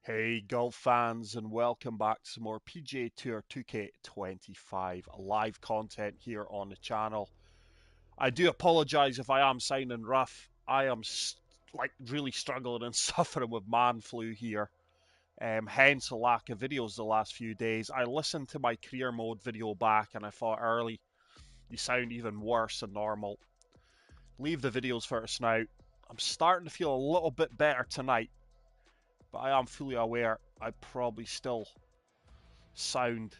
Hey golf fans, and welcome back to some more PGA Tour 2K25 live content here on the channel. I do apologise if I am sounding rough. I am really struggling and suffering with man flu here. Hence a lack of videos the last few days. I listened to my career mode video back and I thought early, you sound even worse than normal. Leave the videos for us now. I'm starting to feel a little bit better tonight, but I am fully aware I probably still sound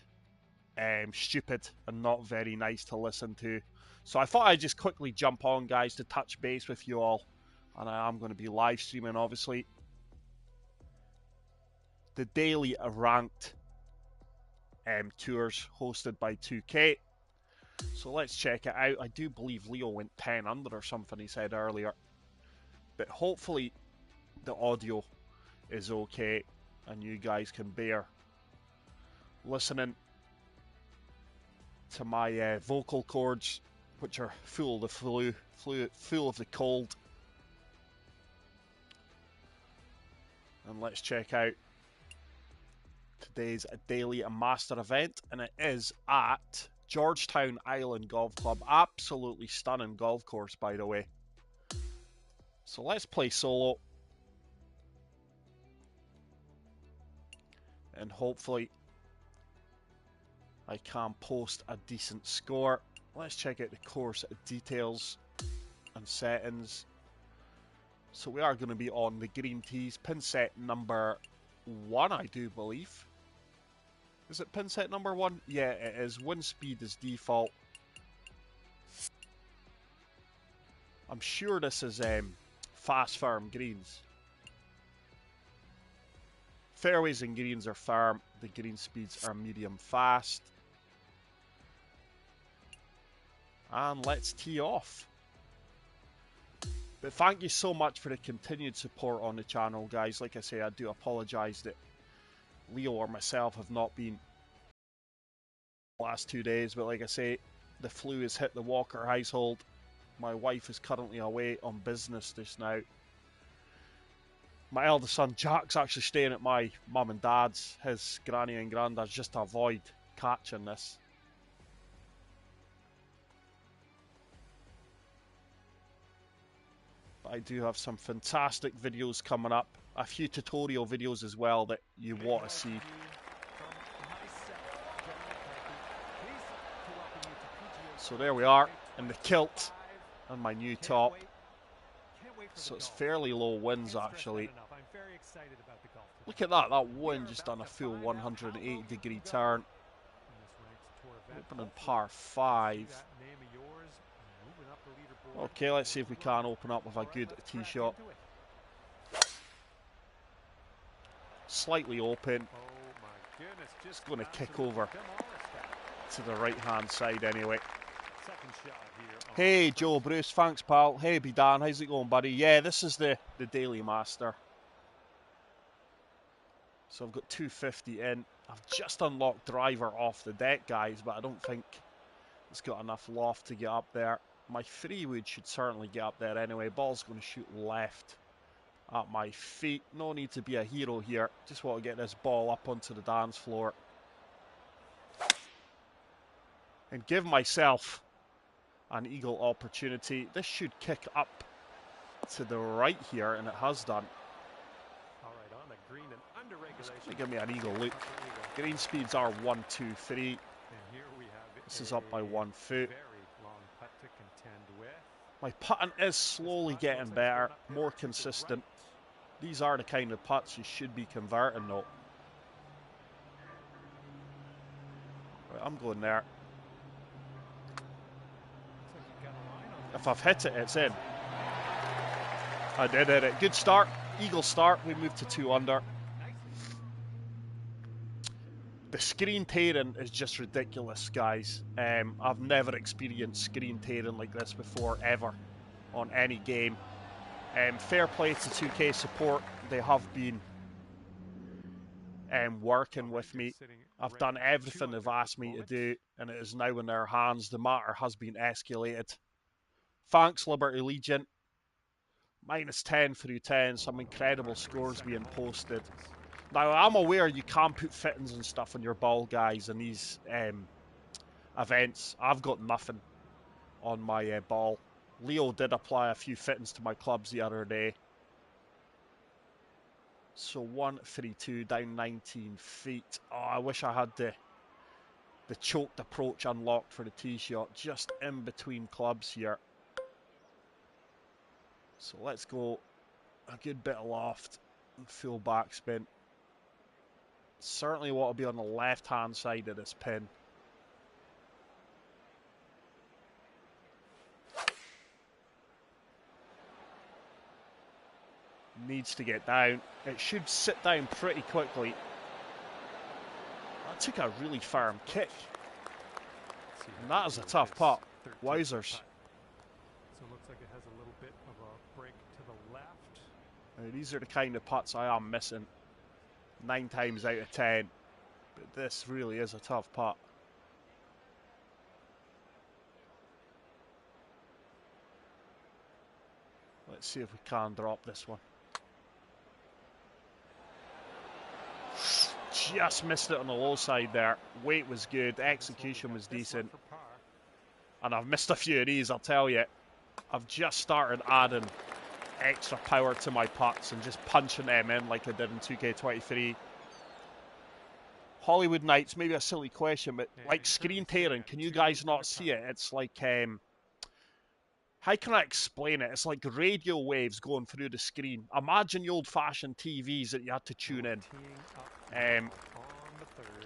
stupid and not very nice to listen to. So I thought I'd just quickly jump on, guys, to touch base with you all. And I am going to be live streaming, obviously, the daily ranked tours hosted by 2K. So let's check it out. I do believe Leo went 10 under or something he said earlier. But hopefully the audio is okay and you guys can bear listening to my vocal cords, which are full of the full of the cold. And let's check out today's daily master event, and it is at Georgetown Island Golf Club. Absolutely stunning golf course, by the way. So let's play solo, and hopefully I can post a decent score. Let's check out the course details and settings. So we are going to be on the green tees, pin set number 1, I do believe. Is it pin set number 1? Yeah, it is. Wind speed is default. I'm sure this is fast firm greens. Fairways and greens are firm. The green speeds are medium fast. And let's tee off. But thank you so much for the continued support on the channel, guys. Like I say, I do apologise that Leo or myself have not been the last 2 days. But like I say, the flu has hit the Walker household. My wife is currently away on business just now. My eldest son Jack's actually staying at my mum and dad's, his granny and granddad's, just to avoid catching this. I do have some fantastic videos coming up, a few tutorial videos as well that you want to see. So there we are in the kilt and my new top. So it's fairly low winds actually. Look at that, that wind just done a full 180 degree turn. Opening par 5. Okay, let's see if we can open up with a good tee shot. Slightly open. Just going to kick over to the right hand side anyway. Hey Joe Bruce, thanks pal. Hey B-Dan, how's it going buddy? Yeah, this is the Daily Master. So I've got 250 in. I've just unlocked driver off the deck, guys, but I don't think it's got enough loft to get up there. My 3-wood should certainly get up there anyway. Ball's going to shoot left at my feet. No need to be a hero here. Just want to get this ball up onto the dance floor. And give myself an eagle opportunity. This should kick up to the right here, and it has done. It's going to give me an eagle look. Green speeds are 1, 2, 3. This is up by 1 foot. My putting is slowly getting better, more consistent. These are the kind of putts you should be converting though. Right, I'm going there. If I've hit it, it's in. I did it. Good start. Eagle start. We moved to 2 under. The screen tearing is just ridiculous, guys. I've never experienced screen tearing like this before, ever, on any game. Fair play to 2K support. They have been working with me. I've done everything they've asked me to do, and it is now in their hands. The matter has been escalated. Thanks, Liberty Legion. -10 through 10. Some incredible scores being posted. Now, I'm aware you can put fittings and stuff on your ball, guys, in these events. I've got nothing on my ball. Leo did apply a few fittings to my clubs the other day. So 132 down 19 feet. Oh, I wish I had the choked approach unlocked for the tee shot, just in between clubs here. So let's go a good bit of loft and full backspin. Certainly want to be on the left hand side of this pin. Needs to get down. It should sit down pretty quickly. That took a really firm kick. And that is a tough putt. Wowzers. So it looks like it has a little bit of a break to the left. Now, these are the kind of putts I am missing 9 times out of 10. But this really is a tough putt. Let's see if we can drop this one. Just missed it on the low side there. Weight was good, execution was decent. And I've missed a few of these, I'll tell you. I've just started adding extra power to my putts and just punching them in like I did in 2K23. Hollywood Nights, maybe a silly question, but like screen tearing, can you guys not see it? It's like, how can I explain it? It's like radio waves going through the screen. Imagine the old-fashioned TVs that you had to tune in.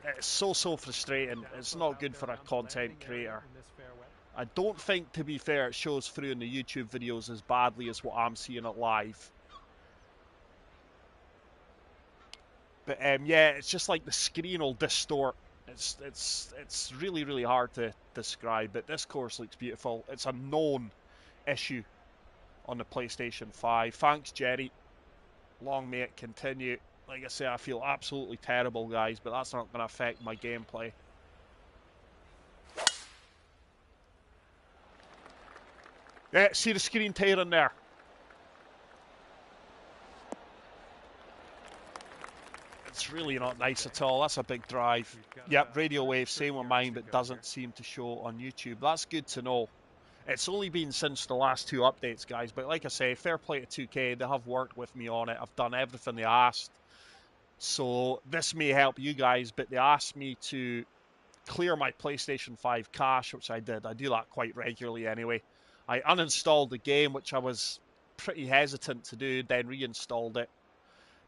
It's so frustrating. It's not good for a content creator. I don't think, to be fair, it shows through in the YouTube videos as badly as what I'm seeing it live. But yeah, it's just like the screen will distort. It's really hard to describe. But this course looks beautiful. It's a known issue on the PlayStation 5. Thanks, Jerry. Long may it continue. Like I say, I feel absolutely terrible, guys, but that's not going to affect my gameplay. Yeah, see the screen tearing there. It's really not nice at all. That's a big drive. Yep, radio wave, same with mine, but doesn't seem to show on YouTube. That's good to know. It's only been since the last 2 updates, guys, but like I say, fair play to 2K. They have worked with me on it. I've done everything they asked. So this may help you guys, but they asked me to clear my PlayStation 5 cache, which I did. I do that quite regularly anyway. I uninstalled the game, which I was pretty hesitant to do, then reinstalled it.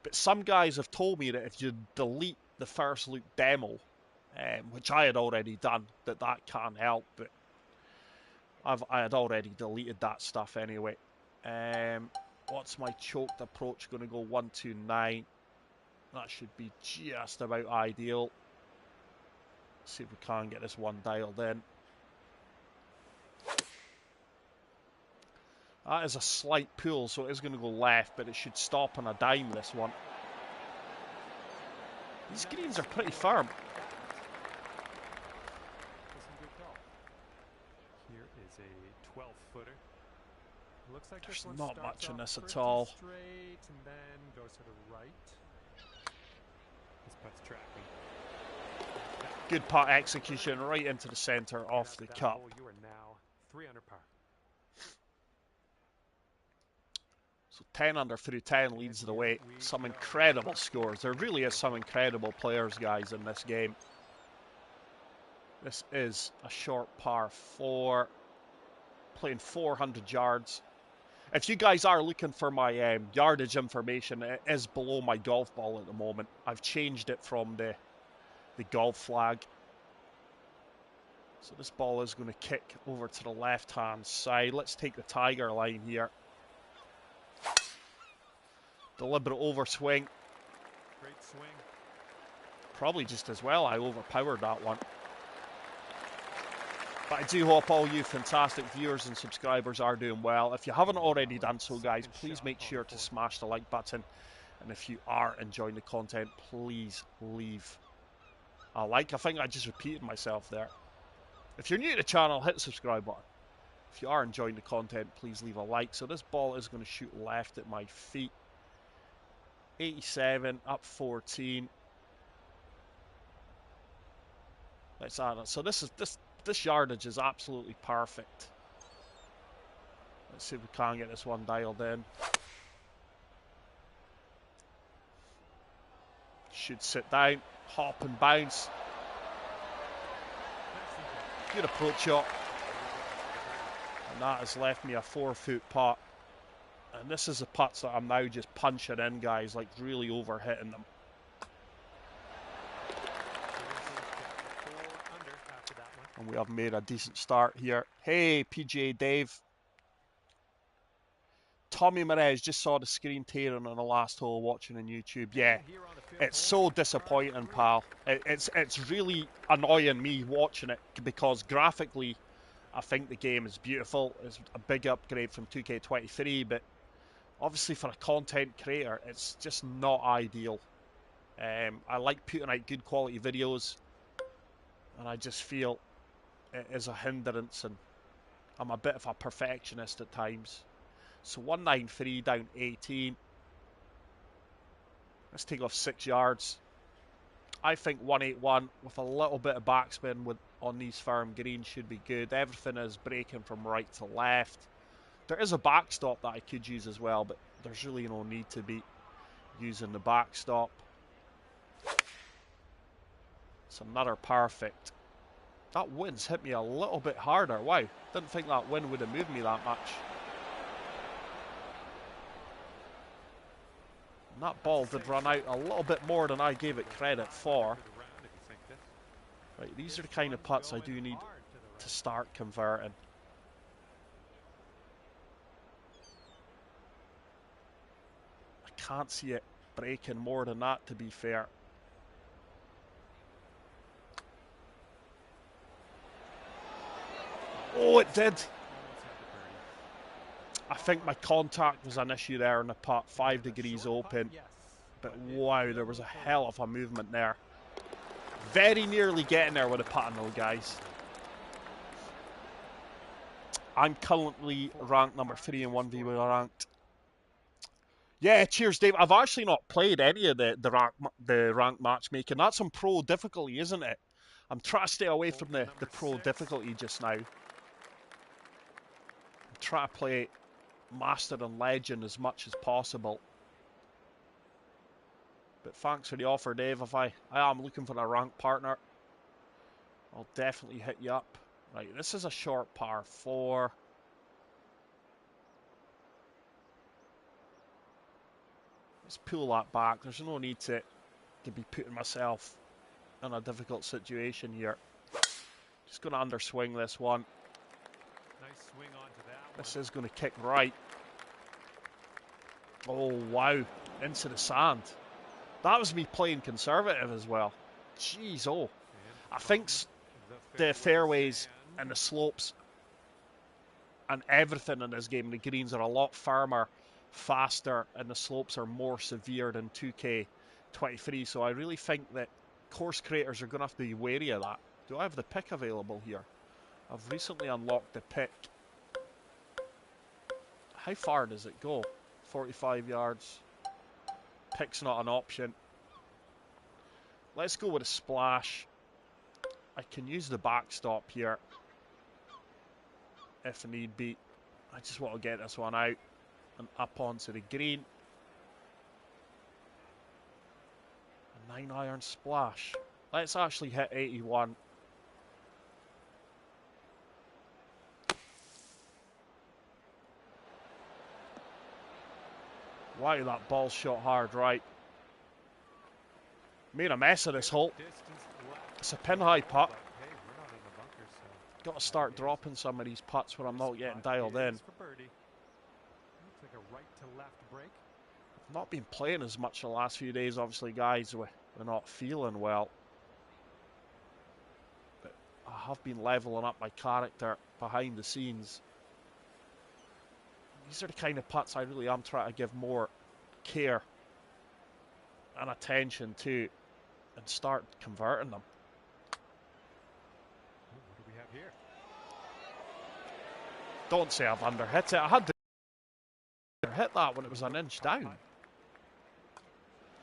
But some guys have told me that if you delete the first look demo, which I had already done, that can help, but I had already deleted that stuff anyway. What's my choked approach going to go? 129. That should be just about ideal. See if we can get this one dialed in. That is a slight pull, so it is going to go left, but it should stop on a dime, this one. These greens are pretty firm. Here is a 12-footer. Looks like There's this not much in this at all. Straight and then goes to the right. This putt's tracking. Good putt execution right into the center off the cup. You are now 3 under par. So 10 under through 10 leads the way. Some incredible scores. There really is some incredible players, guys, in this game. This is a short par 4. Playing 400 yards. If you guys are looking for my yardage information, it is below my golf ball at the moment. I've changed it from the golf flag. So this ball is going to kick over to the left-hand side. Let's take the Tiger line here. Deliberate overswing. Great swing. Probably just as well. I overpowered that one. But I do hope all you fantastic viewers and subscribers are doing well. If you haven't already done so, guys, please make sure to smash the like button. And if you are enjoying the content, please leave a like. I think I just repeated myself there. If you're new to the channel, hit the subscribe button. If you are enjoying the content, please leave a like. So this ball is going to shoot left at my feet. 87, up 14. Let's add it. So this yardage is absolutely perfect. Let's see if we can get this one dialed in. Should sit down, hop and bounce. Good approach shot. And that has left me a 4-foot putt. And this is the putts that I'm now just punching in, guys, like really overhitting them. And we have made a decent start here. Hey, PGA Dave. Tommy Merez just saw the screen tearing on the last hole watching on YouTube. Yeah, it's so disappointing, pal. It's really annoying me watching it because graphically, I think the game is beautiful. It's a big upgrade from 2K23, but obviously for a content creator, it's just not ideal. I like putting out good quality videos, and I just feel it is a hindrance, and I'm a bit of a perfectionist at times. So 193 down 18. Let's take off 6 yards. I think 181 with a little bit of backspin on these firm greens should be good. Everything is breaking from right to left. There is a backstop that I could use as well, but there's really no need to be using the backstop. It's another perfect. That wind's hit me a little bit harder. Wow, didn't think that wind would have moved me that much. And that ball did run out a little bit more than I gave it credit for. Right, these are the kind of putts I do need to start converting. I can't see it breaking more than that, to be fair. Oh, it did. I think my contact was an issue there in the putt. 5 degrees open. But wow, there was a hell of a movement there. Very nearly getting there with a putt though, guys. I'm currently ranked number 3 in 1v1 ranked. Yeah, cheers, Dave. I've actually not played any of the rank matchmaking. That's on pro difficulty, isn't it? I'm trying to stay away from the pro difficulty just now. I'm trying to play Master and Legend as much as possible. But thanks for the offer, Dave. If I am looking for a rank partner, I'll definitely hit you up. Right, this is a short par 4. Let's pull that back. There's no need to be putting myself in a difficult situation here. Just going to underswing this one. Nice swing onto that. This is going to kick right. Oh, wow. Into the sand. That was me playing conservative as well. Jeez, oh. I think the fairways and the slopes and everything in this game, the greens are a lot firmer, faster, and the slopes are more severe than 2K23. So I really think that course creators are going to have to be wary of that. Do I have the pick available here? I've recently unlocked the pick. How far does it go? 45 yards. Pick's not an option. Let's go with a splash. I can use the backstop here if need be. I just want to get this one out and up onto the green. A 9-iron splash. Let's actually hit 81. Wow, that ball shot hard right. Made a mess of this hole. It's a pin high putt. Got to start dropping some of these putts when I'm not getting dialed in. I've not been playing as much the last few days, obviously, guys. We're not feeling well. But I have been leveling up my character behind the scenes. These are the kind of putts I really am trying to give more care and attention to and start converting them. What do we have here? Don't say I've underhit it. I had to hit that when it was an inch down.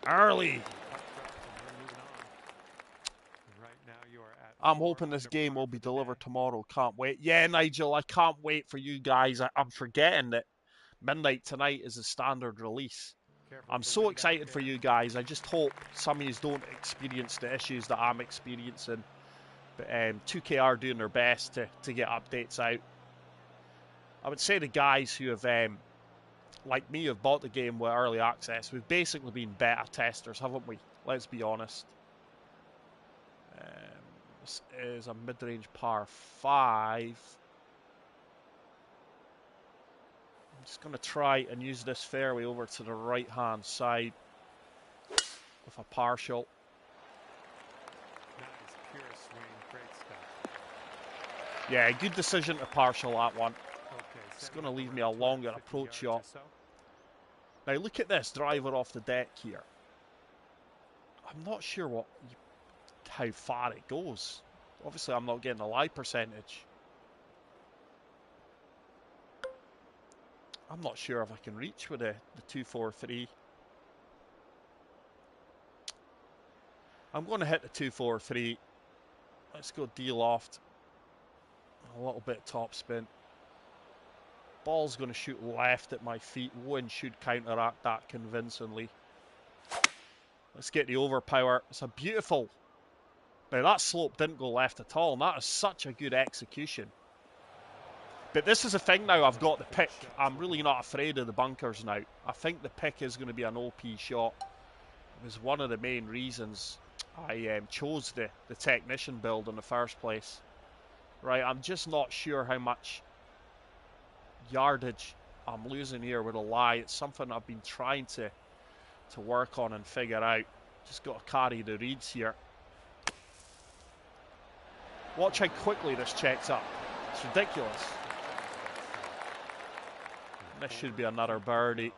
Early. Putt drops and we're moving on. And right now you are at I'm 4 hoping this under game par will for be the day. delivered tomorrow. Can't wait. Yeah, Nigel, I can't wait for you guys. I'm forgetting that midnight tonight is the standard release. Careful I'm with the so wind out excited for there. you guys. I just hope some of you don't experience the issues that I'm experiencing. But 2K are doing their best to get updates out. I would say the guys who have, like me, have bought the game with early access, we've basically been beta testers, haven't we? Let's be honest. This is a mid-range par 5. I'm just going to try and use this fairway over to the right-hand side with a partial. Nice, pure swing, great stuff. Yeah, good decision to partial that one. Okay, It's setting going to up leave me a around longer 250 approach yards shot. or so. Now look at this driver off the deck here. I'm not sure how far it goes. Obviously, I'm not getting a live percentage. I'm not sure if I can reach with the 243. I'm going to hit the 243. Let's go D-loft. A little bit top spin. Ball's going to shoot left at my feet. Wind should counteract that convincingly. Let's get the overpower. It's a beautiful... Now that slope didn't go left at all, and that is such a good execution. But this is the thing now, I've got the pick. I'm really not afraid of the bunkers now. I think the pick is going to be an OP shot. It was one of the main reasons I chose the technician build in the first place. Right, I'm just not sure how much yardage I'm losing here with a lie. It's something I've been trying to work on and figure out. Just got to carry the reads here. Watch how quickly this checks up. It's ridiculous. This should be another birdie.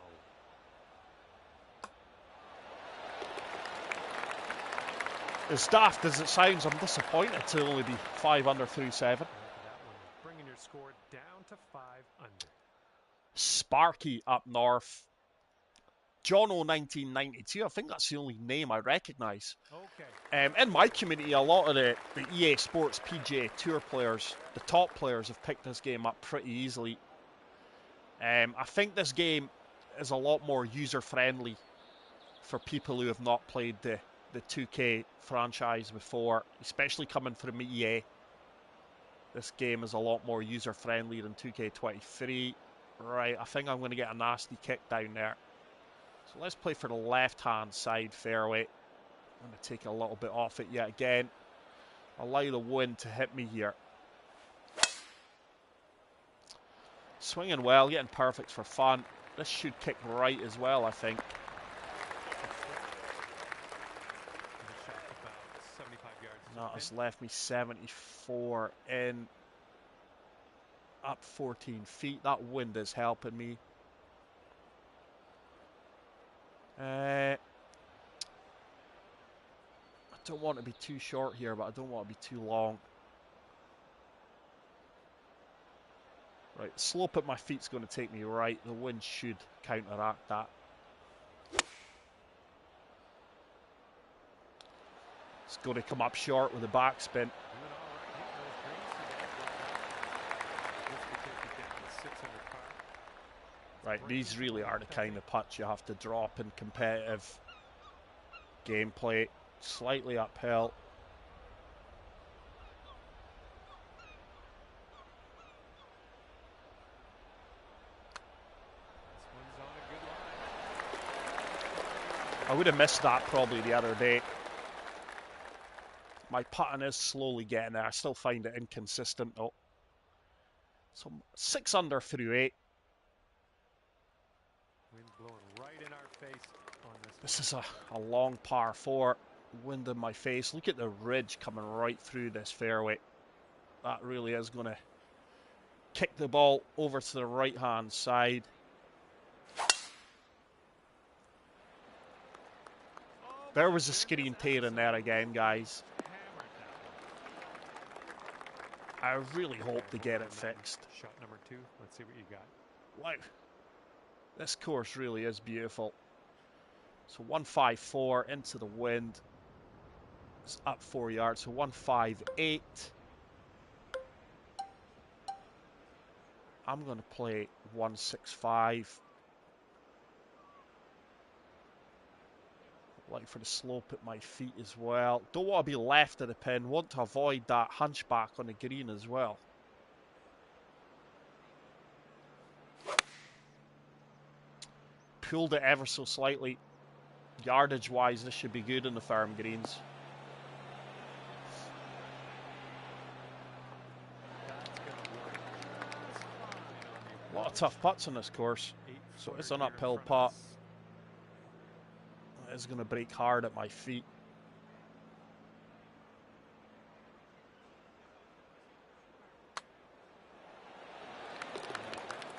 As daft as it sounds, I'm disappointed to only be 5 under through 7. Bringing your score down to 5 under. Sparky up north. John O 1992, I think that's the only name I recognise. Okay. In my community, a lot of the EA Sports PGA Tour players, the top players, have picked this game up pretty easily. I think this game is a lot more user-friendly for people who have not played the 2K franchise before, especially coming from EA. This game is a lot more user-friendly than 2K23. Right, I think I'm going to get a nasty kick down there. So let's play for the left-hand side fairway. I'm going to take a little bit off it yet again. Allow the wind to hit me here. Swinging well, getting perfect for fun. This should kick right as well, I think. That has left me 74 in. Up 14 feet. That wind is helping me. I don't want to be too short here, but I don't want to be too long. Right, the slope at my feet's going to take me right. The wind should counteract that. It's going to come up short with the backspin. Right, these really are the kind of putts you have to drop in competitive gameplay. Slightly uphill. I would have missed that probably the other day. My putting is slowly getting there. I still find it inconsistent though. So 6 under through 8. Wind blowing right in our face on This is a long par 4. Wind in my face. Look at the ridge coming right through this fairway. That really is going to kick the ball over to the right hand side. There was a screen tear in there again, guys. I really hope to get it fixed. Shot number 2. Let's see what you got. Wow. This course really is beautiful. So 154 into the wind. It's up 4 yards. So 158. I'm going to play 165. Like for the slope at my feet as well. Don't want to be left of the pin. Want to avoid that hunchback on the green as well. Pulled it ever so slightly. Yardage wise, this should be good in the farm greens. A lot of tough putts on this course. So it's an uphill putt. It's going to break hard at my feet.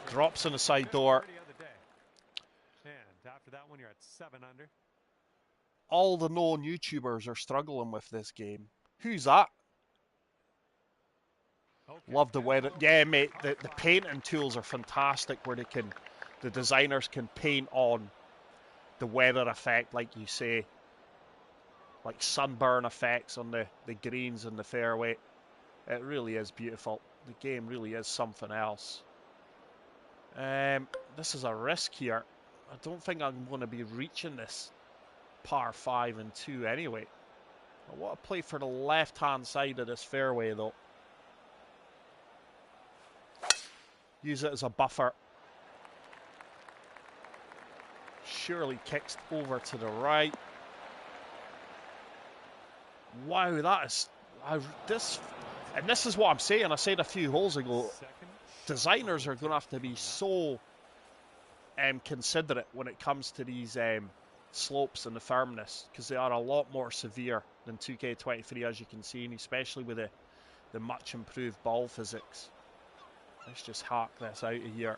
Drops in the side door. And after that one, you're at 7 under. All the known YouTubers are struggling with this game. Who's that? Okay. Love the way that, yeah, mate. The painting tools are fantastic, where the designers can paint on the weather effect, like you say, like sunburn effects on the greens and the fairway. It really is beautiful. The game really is something else. This is a risk here. I don't think I'm going to be reaching this par 5 and 2 anyway. I want to play for the left-hand side of this fairway though. Use it as a buffer. Surely kicks over to the right. Wow, that is this is what I'm saying. I said a few holes ago. Designers are going to have to be so considerate when it comes to these slopes and the firmness, because they are a lot more severe than 2K23, as you can see, and especially with the much improved ball physics. Let's just hack this out of here.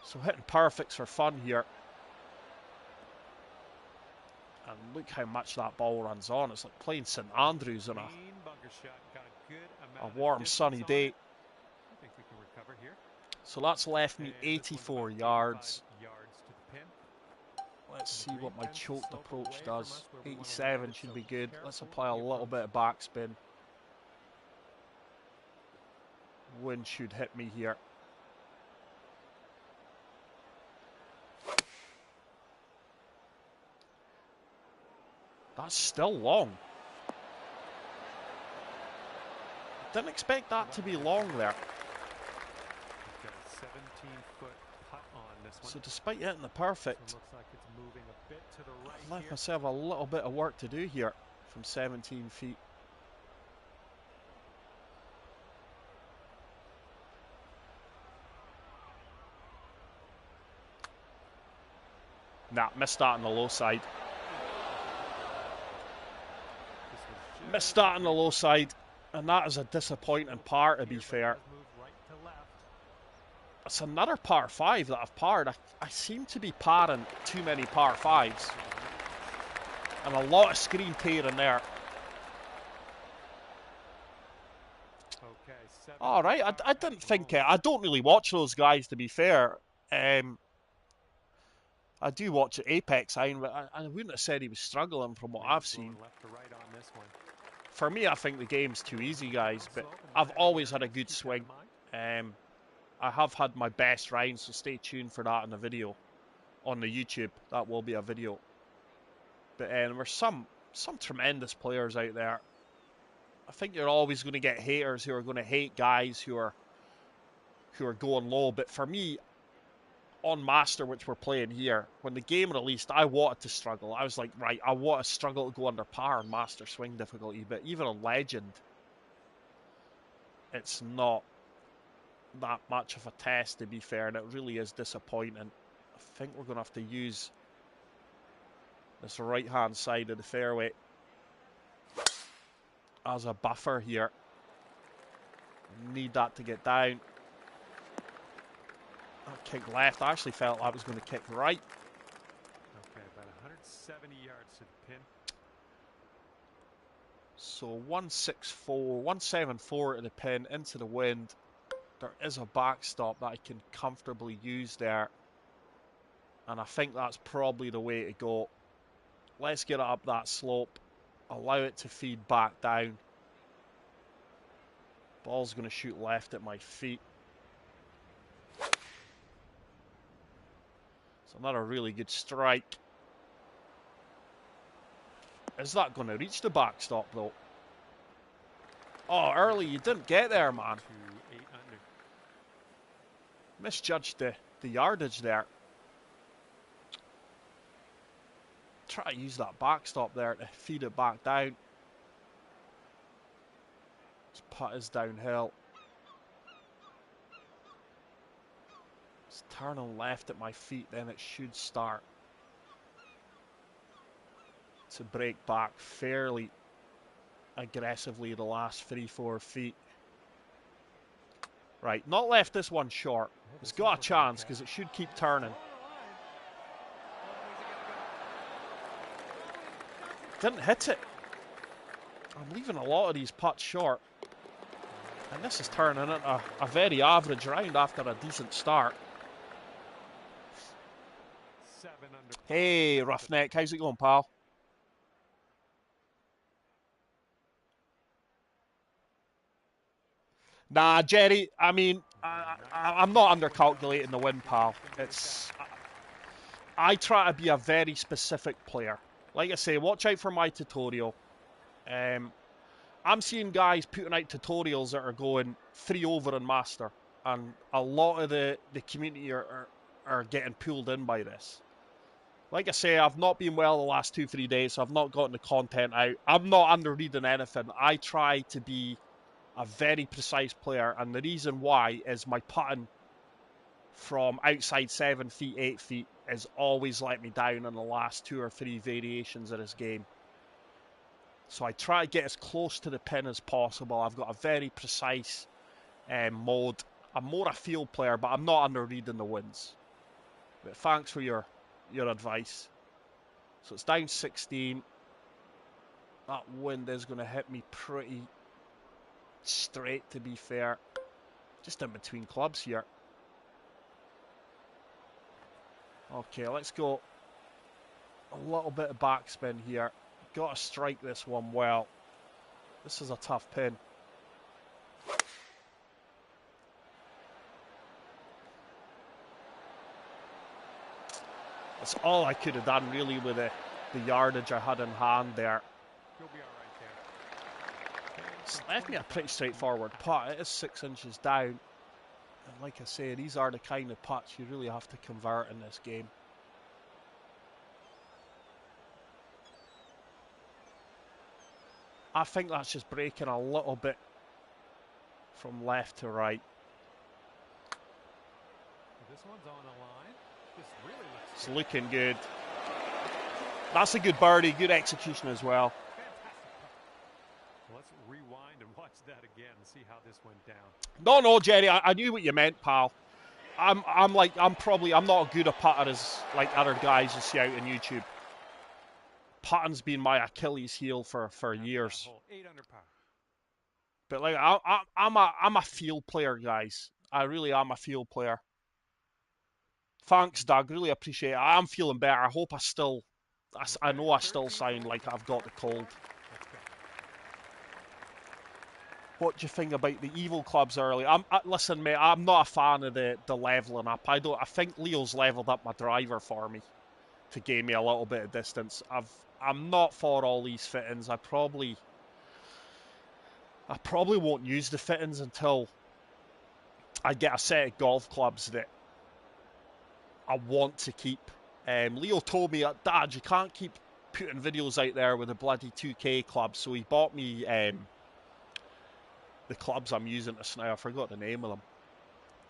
So hitting perfects for fun here. And look how much that ball runs on. It's like playing St Andrews on a warm sunny day. So that's left me 84 yards. Let's see what my choked approach does. 87 should be good. Let's apply a little bit of backspin. Wind should hit me here. That's still long. Didn't expect that to be long there. So despite hitting the perfect, I left myself a little bit of work to do here from 17 feet. Nah, missed that on the low side. Missed that on the low side, and that is a disappointing par, to be fair. It's another par 5 that I've parred. I seem to be parring too many par 5s. And a lot of screen tearing there. Alright, I didn't think... I don't really watch those guys, to be fair. I do watch Apex, but I wouldn't have said he was struggling from what I've seen. For me, I think the game's too easy, guys, but I've always had a good swing. I have had my best rounds, so stay tuned for that in the video on the YouTube. That will be a video. But there's some tremendous players out there. I think you're always going to get haters who are going to hate guys who are going low. But for me, on Master, which we're playing here, when the game released, I wanted to struggle. I was like, right, I want to struggle to go under par on Master swing difficulty. But even on Legend, it's not that much of a test, to be fair, and it really is disappointing. I think we're going to have to use this right hand side of the fairway as a buffer here. Need that to get down. That kick left. I actually felt I was going to kick right. Okay, about 170 yards to the pin. So 164, 174 to the pin, into the wind. There is a backstop that I can comfortably use there. And I think that's probably the way to go. Let's get it up that slope. Allow it to feed back down. Ball's going to shoot left at my feet. It's another really good strike. Is that going to reach the backstop though? Oh, early, you didn't get there, man. To 8 under. Misjudged the yardage there. Try to use that backstop there to feed it back down. This putt is downhill. It's turning left at my feet, then it should start to break back fairly aggressively the last 3-4 feet. Right, not left this one short. It's got a chance because it should keep turning. Didn't hit it. I'm leaving a lot of these putts short. And this is turning into a very average round after a decent start. 7 under. Hey, Roughneck, how's it going, pal? Nah, Jerry, I mean, I'm not undercalculating the win, pal. I try to be a very specific player. Like I say, watch out for my tutorial. I'm seeing guys putting out tutorials that are going 3 over in Master. And a lot of the community are getting pulled in by this. Like I say, I've not been well the last 2-3 days, so I've not gotten the content out. I'm not under-reading anything. I try to be a very precise player, and the reason why is my putting from outside 7 feet, 8 feet has always let me down in the last 2 or 3 variations of this game. So I try to get as close to the pin as possible. I've got a very precise mode. I'm more a field player, but I'm not under reading the winds. But thanks for your advice. So it's down 16. That wind is going to hit me pretty straight, to be fair. Just in between clubs here. Okay, let's go a little bit of backspin here. Got to strike this one well. This is a tough pin. That's all I could have done really with the yardage I had in hand there. You'll be all right there. It's left me a pretty straightforward putt. It is 6 inches down. And like I say, these are the kind of putts you really have to convert in this game. I think that's just breaking a little bit from left to right. This one's on the line. This really looks It's looking good. That's a good birdie, good execution as well. fantastic. Let's rewind and watch that again and see how this went down. No, Jerry, I knew what you meant, pal. I'm not as good a putter as like other guys you see out on YouTube. Putting's been my Achilles heel for years. 8 under par. But like I'm a field player, guys. I really am a field player. Thanks, Doug. Really appreciate it. I am feeling better. I hope I know I still sound like I've got the cold. What do you think about the evil clubs early? Listen, mate. I'm not a fan of the leveling up. I think Leo's leveled up my driver for me to gain me a little bit of distance. I'm not for all these fittings. I probably won't use the fittings until I get a set of golf clubs that I want to keep. Leo told me, Dad, you can't keep putting videos out there with the bloody 2K clubs, so he bought me the clubs I'm using just now. I forgot the name of them.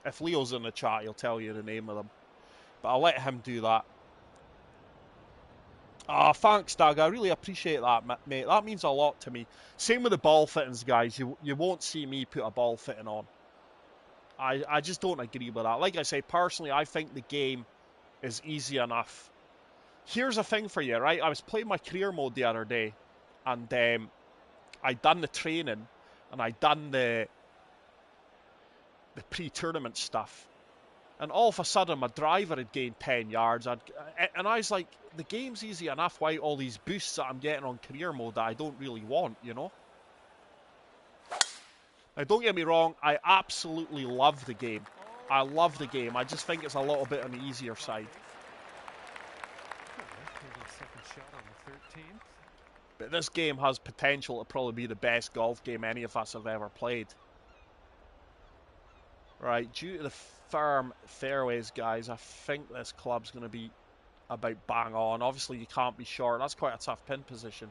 If Leo's in the chat, he'll tell you the name of them. But I'll let him do that. Ah, thanks, Doug. I really appreciate that, mate. That means a lot to me. Same with the ball fittings, guys. You won't see me put a ball fitting on. I just don't agree with that. Like I say, personally, I think the game is easy enough. Here's a thing for you, right? I was playing my career mode the other day, and I done the training, and I done the the pre-tournament stuff. And all of a sudden, my driver had gained 10 yards. And I was like, the game's easy enough. Why all these boosts that I'm getting on career mode that I don't really want, you know? Now, don't get me wrong. I absolutely love the game. I love the game. I just think it's a little bit on the easier side. Second shot on the 13th. But this game has potential to probably be the best golf game any of us have ever played. Right, due to the firm fairways, guys, I think this club's going to be about bang on. Obviously, you can't be short. That's quite a tough pin position.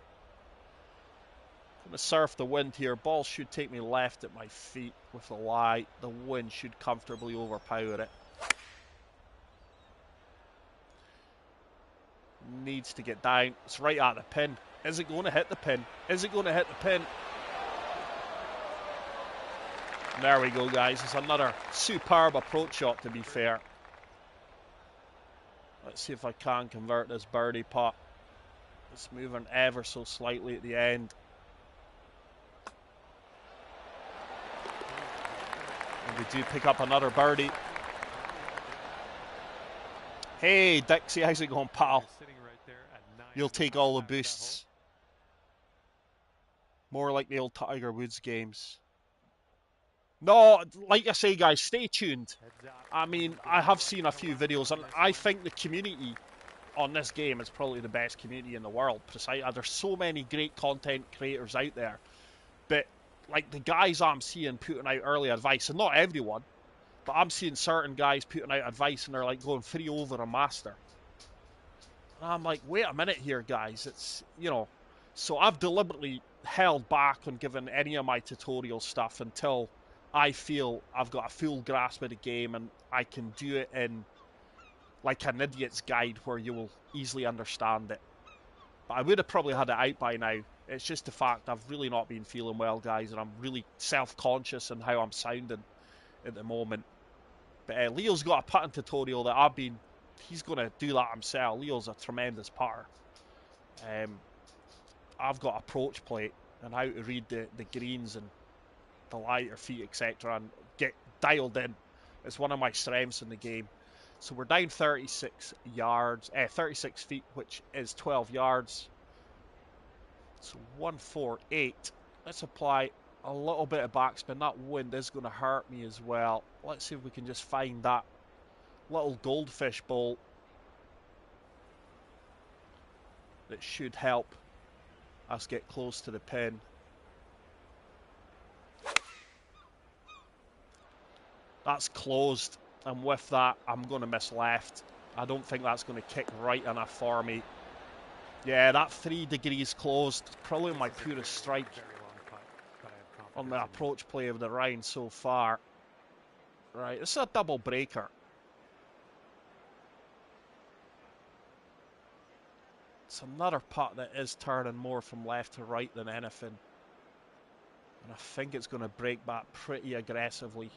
I'm going to surf the wind here. Ball should take me left at my feet with a lie. The wind should comfortably overpower it. Needs to get down. It's right at the pin. Is it going to hit the pin? Is it going to hit the pin? There we go, guys. It's another superb approach shot, to be fair. Let's see if I can convert this birdie putt. It's moving ever so slightly at the end. And we do pick up another birdie. Hey, Dixie, how's it going, pal? You'll take all the boosts. More like the old Tiger Woods games. No, like I say, guys, stay tuned. I mean, I have seen a few videos, and I think the community on this game is probably the best community in the world. There's so many great content creators out there. But, like, the guys I'm seeing putting out early advice, and not everyone, but I'm seeing certain guys putting out advice, and they're, like, going 3 over a master. And I'm like, wait a minute here, guys. It's, you know... So I've deliberately held back on giving any of my tutorial stuff until I feel I've got a full grasp of the game and I can do it in like an idiot's guide where you will easily understand it. But I would have probably had it out by now. It's just the fact I've really not been feeling well, guys, and I'm really self-conscious in how I'm sounding at the moment. But Leo's got a putting tutorial that he's going to do that himself. Leo's a tremendous putter. I've got approach plate and how to read the greens and the lie your feet, etc., and get dialed in. It's one of my strengths in the game. So we're down 36 feet, which is 12 yards. So 148. Let's apply a little bit of backspin. That wind is going to hurt me as well. Let's see if we can just find that little goldfish bowl that should help us get close to the pin. That's closed, and with that, I'm going to miss left. I don't think that's going to kick right enough for me. Yeah, that 3 degrees closed. Probably my purest strike on the approach play of the round so far. Right, this is a double breaker. It's another putt that is turning more from left to right than anything. And I think it's going to break back pretty aggressively.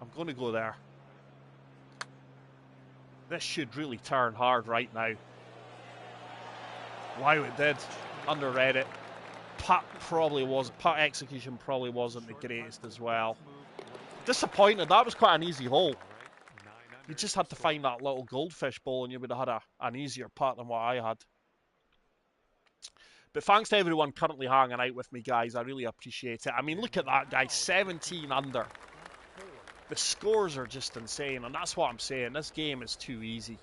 I'm going to go there. This should really turn hard right now. Wow, it did. Underread it. Putt execution probably wasn't the greatest as well. Disappointed. That was quite an easy hole. You just had to find that little goldfish bowl and you would have had an easier putt than what I had. But thanks to everyone currently hanging out with me, guys. I really appreciate it. I mean, look at that, guys. 17 under. The scores are just insane, and that's what I'm saying. This game is too easy.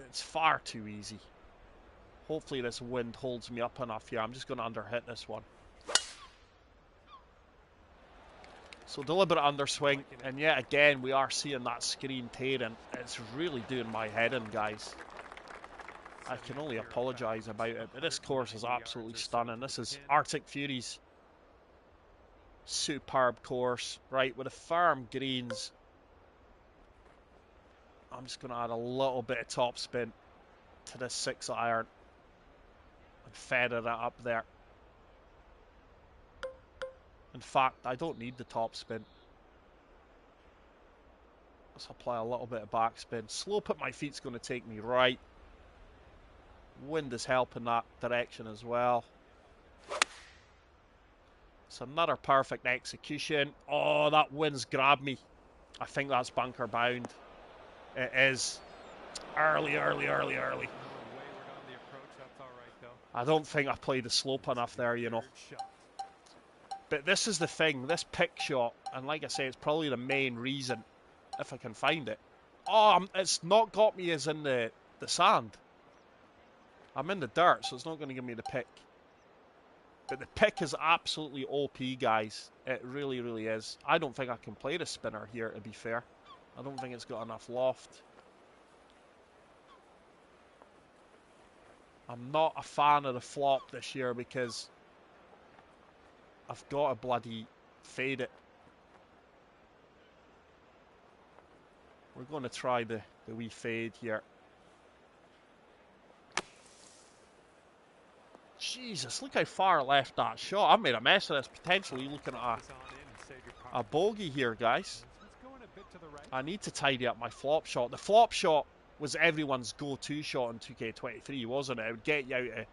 It's far too easy. Hopefully this wind holds me up enough here. I'm just going to underhit this one. So deliberate underswing, and yet again we are seeing that screen tearing. It's really doing my head in, guys. I can only apologise about it, but this course is absolutely stunning. This is Arctic Fury's superb course, right, with the firm greens. I'm just going to add a little bit of topspin to this 6-iron and feather that up there. In fact, I don't need the topspin. Let's apply a little bit of backspin. Slope at my feet's going to take me right. Wind is helping that direction as well. It's another perfect execution. Oh, that wind's grabbed me. I think that's bunker bound. It is. Early. I don't think I played the slope enough there, you know. But this is the thing, this pick shot, and like I say, it's probably the main reason, if I can find it. Oh, it's not got me as in the sand. I'm in the dirt, so it's not going to give me the pick. But the pick is absolutely OP, guys. It really, really is. I don't think I can play the spinner here, to be fair. I don't think it's got enough loft. I'm not a fan of the flop this year because I've got to bloody fade it. We're going to try the wee fade here. Jesus, look how far I left that shot. I made a mess of this, potentially looking at a bogey here, guys. I need to tidy up my flop shot. The flop shot was everyone's go-to shot in 2K23, wasn't it? It would get you out of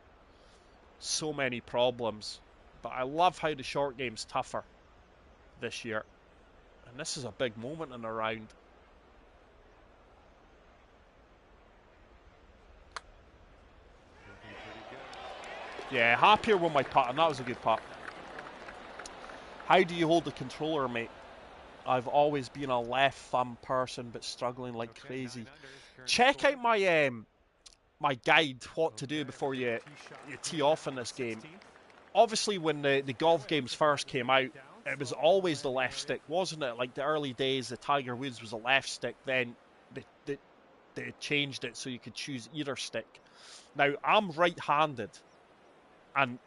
so many problems. But I love how the short game's tougher this year. And this is a big moment in the round. Yeah, happier with my putt, and that was a good putt. How do you hold the controller, mate? I've always been a left thumb person, but struggling like crazy. Check out my my guide, what to do before you tee off in this game. Obviously, when the golf games first came out, it was always the left stick, wasn't it? Like the early days, the Tiger Woods was a left stick. Then they changed it so you could choose either stick. Now, I'm right-handed, and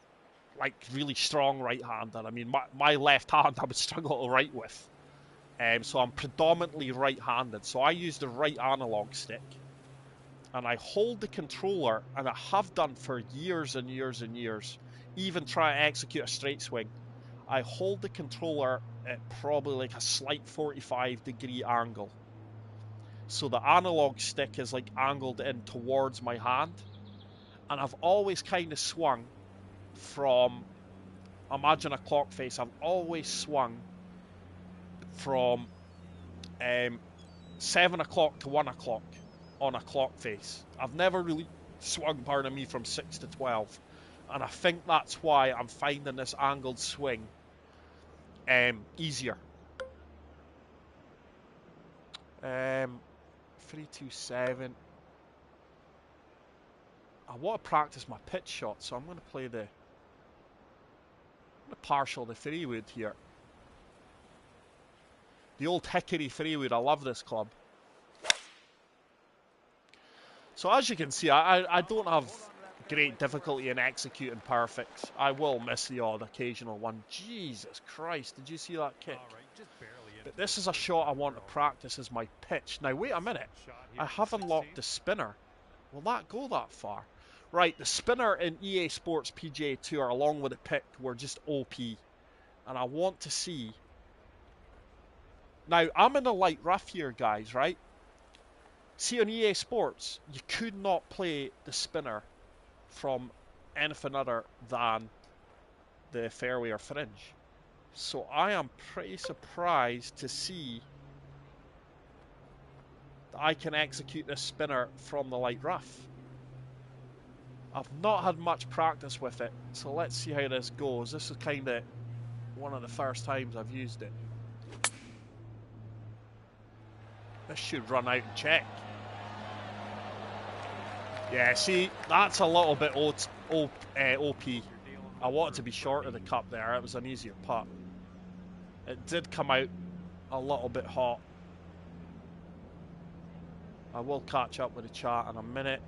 like really strong right-handed. I mean, my left hand I would struggle to write with. So I'm predominantly right-handed. So I use the right analog stick. And I hold the controller, and I have done for years and years and years, even try to execute a straight swing. I hold the controller at probably like a slight 45-degree angle. So the analog stick is like angled in towards my hand. And I've always kind of swung from, imagine a clock face, I've always swung from 7 o'clock to 1 o'clock on a clock face. I've never really swung, pardon me, from 6 to 12. And I think that's why I'm finding this angled swing easier. 327. I want to practice my pitch shot, so I'm going to play the partial the 3-wood here. The old Hickory 3-wood, I love this club. So as you can see, I don't have great difficulty in executing perfect. I will miss the odd occasional one. Jesus Christ, did you see that kick? But this is a shot I want to practice as my pitch. Now wait a minute, I have unlocked the spinner. Will that go that far? Right, the spinner in EA Sports PGA Tour along with the pick were just OP. And I want to see... Now, I'm in a light rough here, guys, right? See, on EA Sports, you could not play the spinner from anything other than the fairway or fringe. So I am pretty surprised to see that I can execute this spinner from the light rough. I've not had much practice with it, so let's see how this goes. This is kind of one of the first times I've used it. This should run out and check. Yeah, see, that's a little bit OP. I wanted to be short of the cup there. It was an easier putt. It did come out a little bit hot. I will catch up with the chat in a minute.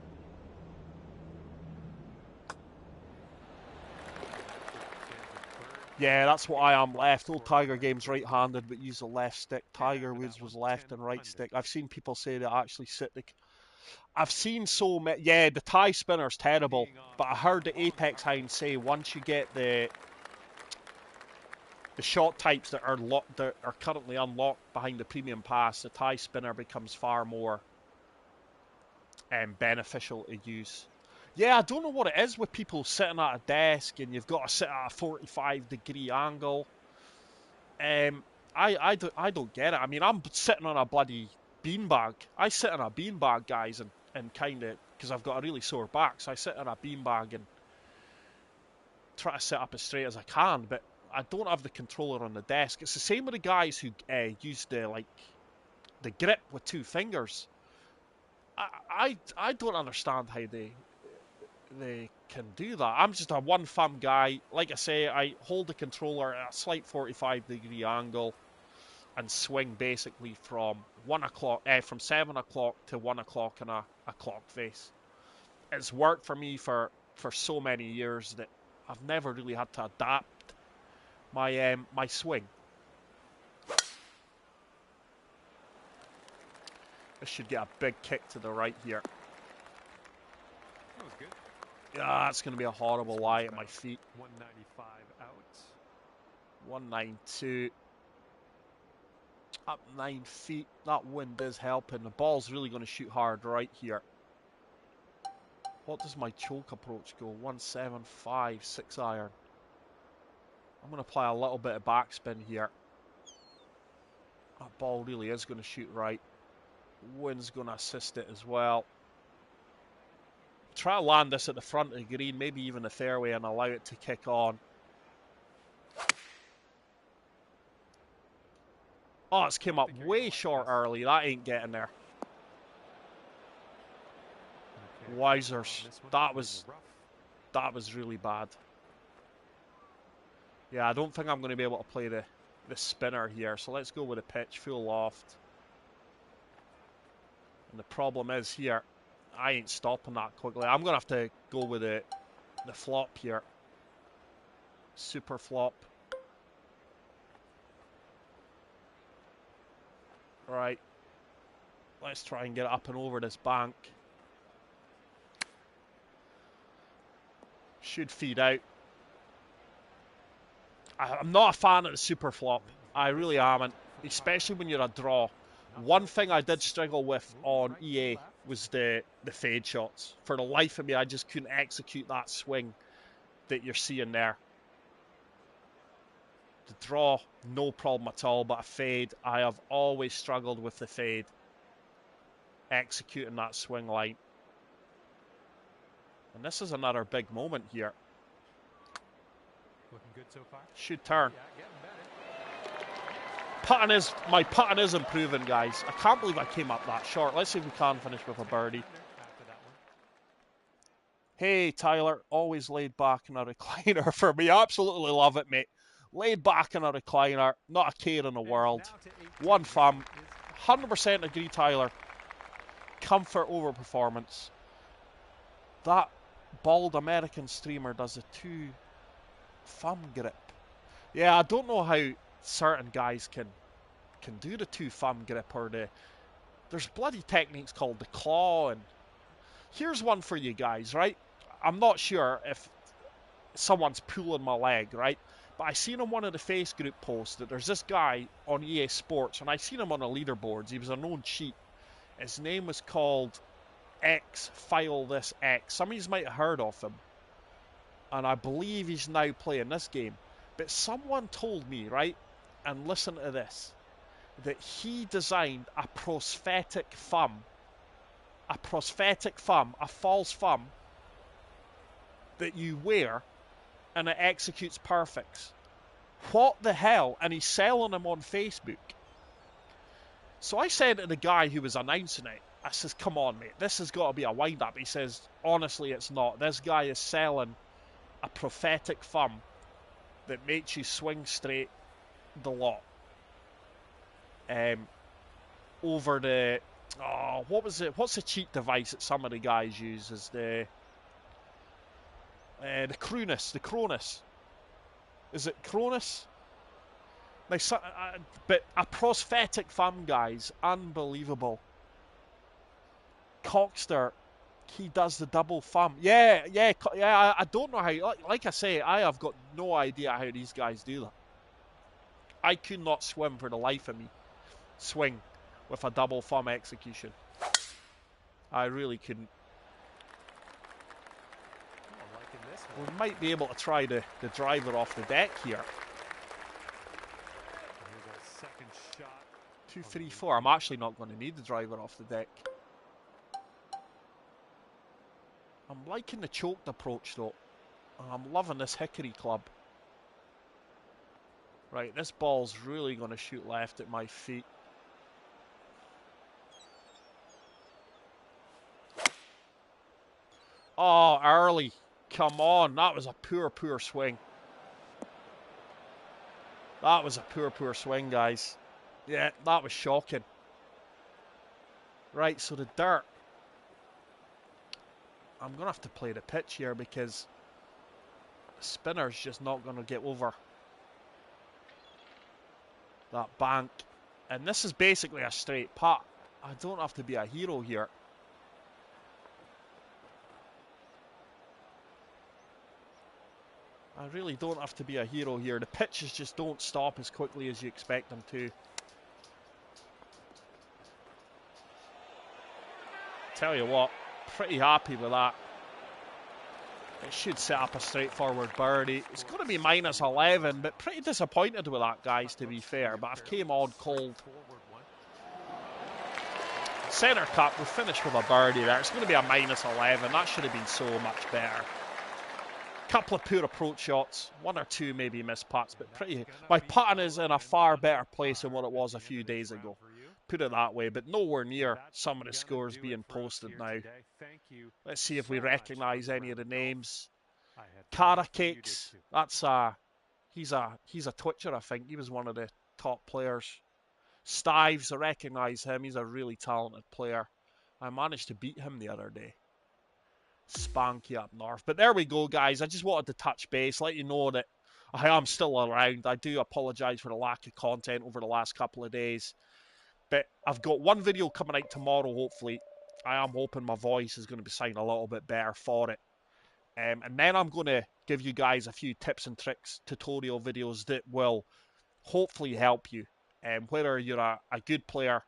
Yeah, that's what I am left. Old Tiger Game's right-handed, but use the left stick. Tiger Woods was left and right stick. I've seen people say they actually sit the... I've seen so many... Yeah, the tie spinner's terrible, but I heard the Apex Hound say once you get the shot types that are currently unlocked behind the premium pass, the tie spinner becomes far more beneficial to use. Yeah, I don't know what it is with people sitting at a desk and you've got to sit at a 45-degree angle. Um, I don't get it. I mean, I'm sitting on a bloody beanbag. I sit on a beanbag, guys, and kind of, because I've got a really sore back, so I sit on a beanbag and try to sit up as straight as I can, but I don't have the controller on the desk. It's the same with the guys who use the grip with two fingers. I don't understand how they can do that. I'm just a one thumb guy. Like I say, I hold the controller at a slight 45-degree angle and swing basically from 1 o'clock, from 7 o'clock to 1 o'clock in a clock face. It's worked for me for so many years that I've never really had to adapt my swing. This should get a big kick to the right here. That was good. Yeah, it's going to be a horrible lie at my feet. 195 out. 192. Up 9 feet. That wind is helping. The ball's really going to shoot hard right here. What does my choke approach go? 175, 6 iron. I'm going to apply a little bit of backspin here. That ball really is going to shoot right. Wind's going to assist it as well. Try to land this at the front of the green, maybe even the fairway, and allow it to kick on. Oh, it's came up way short early. That ain't getting there. Okay. Wisers. That was really bad. Yeah, I don't think I'm going to be able to play the spinner here. So let's go with a pitch, full loft. And the problem is here, I ain't stopping that quickly. I'm going to have to go with the flop here. Super flop. Right. Let's try and get it up and over this bank. Should feed out. I'm not a fan of the super flop. I really am, especially when you're a draw. One thing I did struggle with on EA was the fade shots. For the life of me, I just couldn't execute that swing that you're seeing there. The draw, no problem at all, but a fade, I have always struggled with the fade. Executing that swing line. And this is another big moment here. Looking good so far. Should turn. Yeah, My putting is improving, guys. I can't believe I came up that short. Let's see if we can finish with a birdie. Hey, Tyler, always laid back in a recliner for me. Absolutely love it, mate. Laid back in a recliner, not a care in the world. One thumb. 100% agree, Tyler. Comfort over performance. That bald American streamer does a 2-thumb grip. Yeah, I don't know how certain guys can do the 2-thumb grip or there's bloody techniques called the claw. And here's one for you guys, right? I'm not sure if someone's pulling my leg, right? But I seen on one of the face group posts that there's this guy on EA Sports, and I seen him on the leaderboards. He was a known cheat. His name was called X File This X. Some of you might have heard of him, and I believe he's now playing this game. But someone told me, right, and listen to this, that he designed a prosthetic thumb, a false thumb that you wear, and it executes perfects. What the hell? And he's selling them on Facebook. So I said to the guy who was announcing it, I says, come on, mate, this has got to be a wind-up. He says, honestly, it's not. This guy is selling a prophetic thumb that makes you swing straight the lot. Over the... Oh, what was it? What's the cheat device that some of the guys use? Is the Cronus. The Cronus. Is it Cronus? Like, but a prosthetic thumb, guys. Unbelievable. Cockster, he does the double thumb. Yeah. I don't know how. Like I say, I have got no idea how these guys do that. I could not swim for the life of me. Swing with a double thumb execution. I really couldn't. We might be able to try the driver off the deck here. Here's our second shot. 2, 3, 4. I'm actually not going to need the driver off the deck. I'm liking the choked approach though. I'm loving this hickory club. Right, this ball's really going to shoot left at my feet. Oh, early. Come on, that was a poor, poor swing. That was a poor, poor swing, guys. Yeah, that was shocking. Right, so the dirt. I'm going to have to play the pitch here because the spinner's just not going to get over that bank. And this is basically a straight putt. I don't have to be a hero here. I really don't have to be a hero here. The pitches just don't stop as quickly as you expect them to. Tell you what, pretty happy with that. It should set up a straightforward birdie. It's going to be minus 11, but pretty disappointed with that, guys, to be fair. But I've came on cold. Centre cut, we finished with a birdie there. It's going to be a minus 11. That should have been so much better. Couple of poor approach shots, one or two maybe missed putts, but pretty. My putting is in a far better place than what it was a few days ago. Put it that way, but nowhere near some of the scores being posted now. Let's see if we recognise any of the names. Cara Cakes, that's he's a twitcher, I think. He was one of the top players. Stives, I recognise him. He's a really talented player. I managed to beat him the other day. Spanky up north. But there we go, guys. I just wanted to touch base, let you know that I am still around. I do apologise for the lack of content over the last couple of days. But I've got one video coming out tomorrow, hopefully. I am hoping my voice is going to be sounding a little bit better for it. And then I'm going to give you guys a few tips and tricks, tutorial videos that will hopefully help you. Whether you're a good player,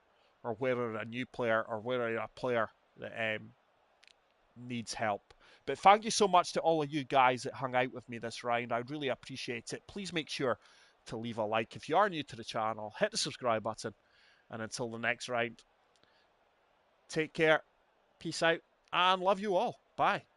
or whether you're a new player, or whether you're a player that needs help. But thank you so much to all of you guys that hung out with me this round. I really appreciate it. Please make sure to leave a like. If you are new to the channel, hit the subscribe button. And until the next round, take care, peace out, and love you all. Bye.